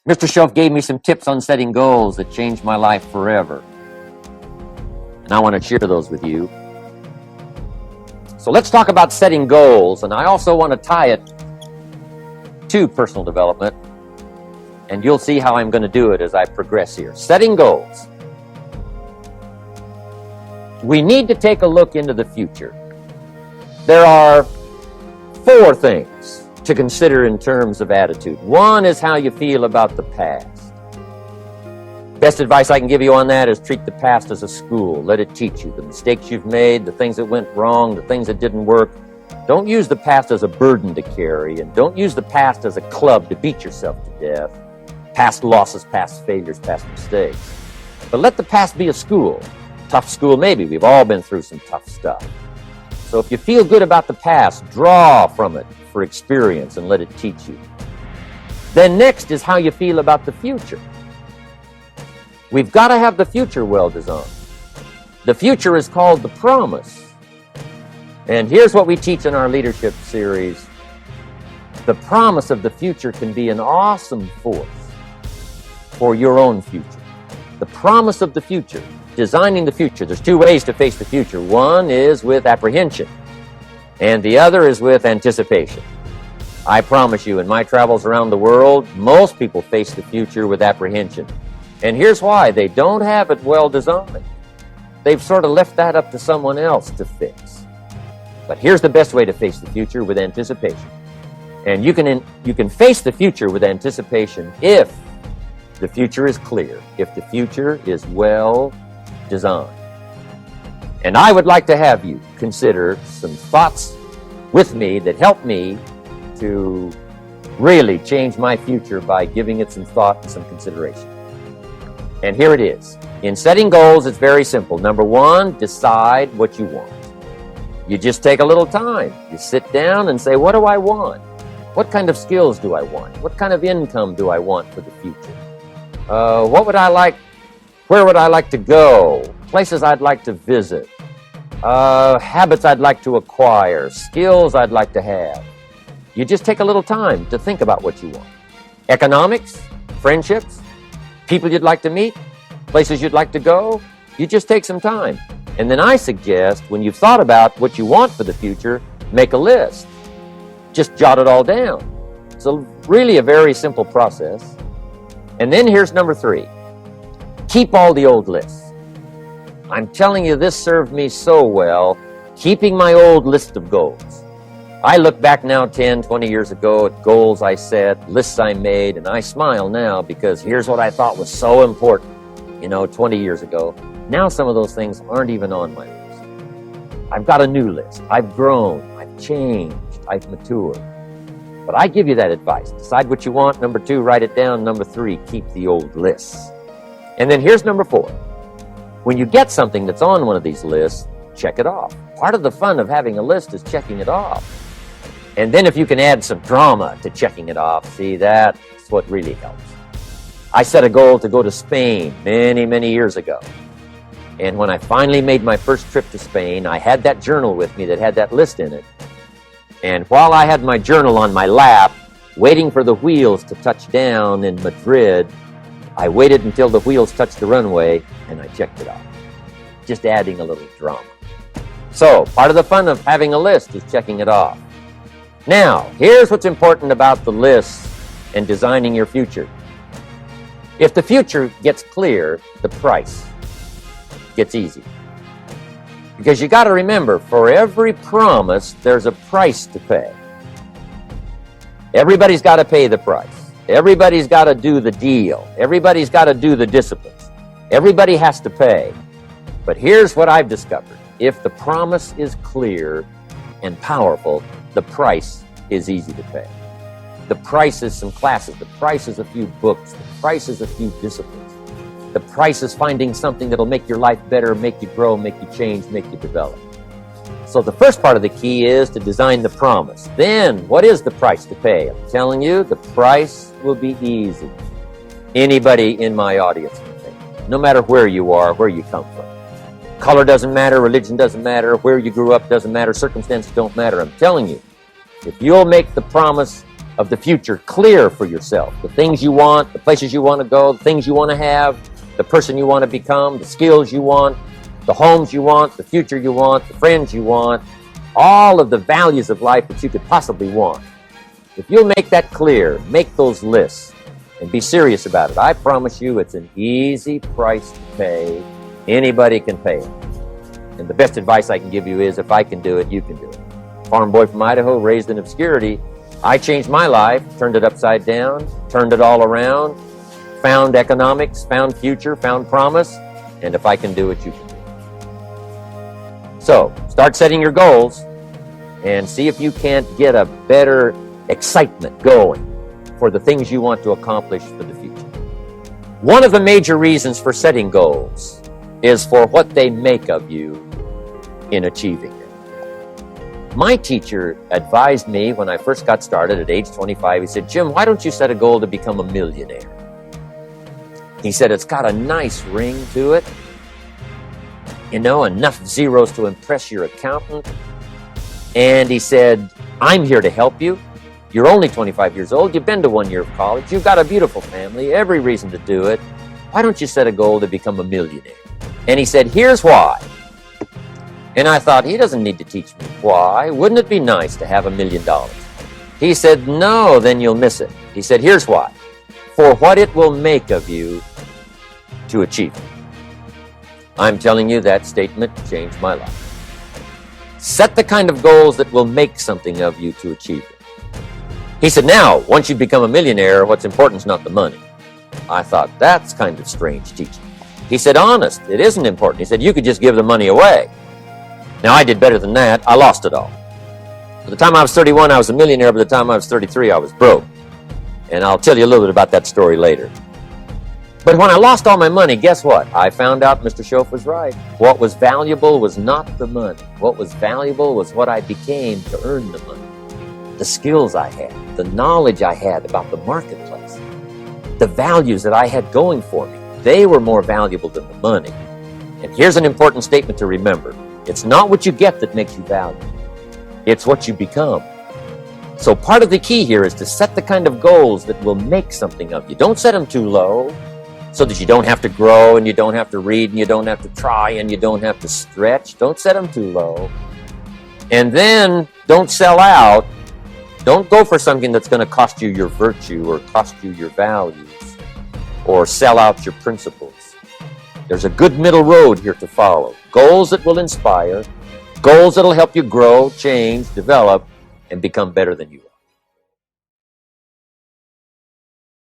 Mr. Shelf gave me some tips on setting goals that changed my life forever. And I want to share those with you. So let's talk about setting goals, and I also want to tie it to personal development, and you'll see how I'm going to do it as I progress here. Setting goals. We need to take a look into the future. There are 4 things to consider in terms of attitude. One is how you feel about the past. Best advice I can give you on that is treat the past as a school. Let it teach you the mistakes you've made, the things that went wrong, the things that didn't work. Don't use the past as a burden to carry, and don't use the past as a club to beat yourself to death. Past losses, past failures, past mistakes. But let the past be a school. Tough school maybe. We've all been through some tough stuff. So if you feel good about the past, draw from it for experience and let it teach you. Then next is how you feel about the future. We've got to have the future well designed. The future is called the promise. And here's what we teach in our leadership series. The promise of the future can be an awesome force for your own future. The promise of the future, designing the future. There's 2 ways to face the future. One is with apprehension, and the other is with anticipation. I promise you, in my travels around the world, most people face the future with apprehension. And here's why. They don't have it well designed. They've sort of left that up to someone else to fix. But here's the best way to face the future, with anticipation. And you can face the future with anticipation if the future is clear, if the future is well designed. And I would like to have you consider some thoughts with me that help me to really change my future by giving it some thought and some consideration. And here it is. In setting goals, it's very simple. Number 1, decide what you want. You just take a little time. You sit down and say, what do I want? What kind of skills do I want? What kind of income do I want for the future? What would I like? Where would I like to go? Places I'd like to visit. Habits I'd like to acquire. Skills I'd like to have. You just take a little time to think about what you want. Economics, friendships, people you'd like to meet, places you'd like to go. You just take some time. And then I suggest, when you've thought about what you want for the future, make a list. Just jot it all down. It's really a very simple process. And then here's number 3. Keep all the old lists. I'm telling you, this served me so well, keeping my old list of goals. I look back now 10, 20 years ago at goals I set, lists I made, and I smile now because here's what I thought was so important, 20 years ago. Now some of those things aren't even on my list. I've got a new list. I've grown. I've changed. I've matured. But I give you that advice. Decide what you want. Number 2, write it down. Number 3, keep the old lists. And then here's number 4. When you get something that's on one of these lists, check it off. Part of the fun of having a list is checking it off. And then if you can add some drama to checking it off, see, that's what really helps. I set a goal to go to Spain many, many years ago. And when I finally made my first trip to Spain, I had that journal with me that had that list in it. And while I had my journal on my lap, waiting for the wheels to touch down in Madrid, I waited until the wheels touched the runway, and I checked it off. Just adding a little drama. So, part of the fun of having a list is checking it off. Now, here's what's important about the lists and designing your future. If the future gets clear, the price gets easy. Because you got to remember, for every promise, there's a price to pay. Everybody's got to pay the price. Everybody's got to do the deal. Everybody's got to do the disciplines. Everybody has to pay. But here's what I've discovered. If the promise is clear and powerful, the price is easy to pay. The price is some classes. The price is a few books. The price is a few disciplines. The price is finding something that'll make your life better, make you grow, make you change, make you develop. So the first part of the key is to design the promise. Then, what is the price to pay? I'm telling you, the price will be easy. Anybody in my audience can pay, no matter where you are, where you come from. Color doesn't matter, religion doesn't matter, where you grew up doesn't matter, circumstances don't matter. I'm telling you, if you'll make the promise of the future clear for yourself. The things you want, the places you want to go, the things you want to have, the person you want to become, the skills you want, the homes you want, the future you want, the friends you want, all of the values of life that you could possibly want. If you'll make that clear, make those lists, and be serious about it, I promise you it's an easy price to pay. Anybody can pay it. And the best advice I can give you is, if I can do it, you can do it. Farm boy from Idaho, raised in obscurity, I changed my life, turned it upside down, turned it all around, found economics, found future, found promise, and if I can do it, you can do it. So, start setting your goals and see if you can't get a better excitement going for the things you want to accomplish for the future. One of the major reasons for setting goals is for what they make of you in achieving it. My teacher advised me when I first got started at age 25, he said, "Jim, why don't you set a goal to become a millionaire?" He said, "It's got a nice ring to it. You know, enough zeros to impress your accountant." And he said, "I'm here to help you. You're only 25 years old. You've been to 1 year of college. You've got a beautiful family, every reason to do it. Why don't you set a goal to become a millionaire?" And he said, "Here's why." And I thought, he doesn't need to teach me why. Wouldn't it be nice to have $1 million? He said, "No, then you'll miss it." He said, "Here's why. For what it will make of you to achieve it." I'm telling you, that statement changed my life. Set the kind of goals that will make something of you to achieve it. He said, "Now, once you become a millionaire, what's important is not the money." I thought, that's kind of strange teaching. He said, "Honest, it isn't important." He said, "You could just give the money away." Now, I did better than that. I lost it all. By the time I was 31, I was a millionaire. By the time I was 33, I was broke. And I'll tell you a little bit about that story later. But when I lost all my money, guess what? I found out Mr. Schoaf was right. What was valuable was not the money. What was valuable was what I became to earn the money. The skills I had, the knowledge I had about the marketplace, the values that I had going for me. They were more valuable than the money. And here's an important statement to remember. It's not what you get that makes you valuable. It's what you become. So part of the key here is to set the kind of goals that will make something of you. Don't set them too low so that you don't have to grow and you don't have to read and you don't have to try and you don't have to stretch. Don't set them too low. And then don't sell out. Don't go for something that's going to cost you your virtue or cost you your values or sell out your principles. There's a good middle road here to follow. Goals that will inspire, goals that will help you grow, change, develop, and become better than you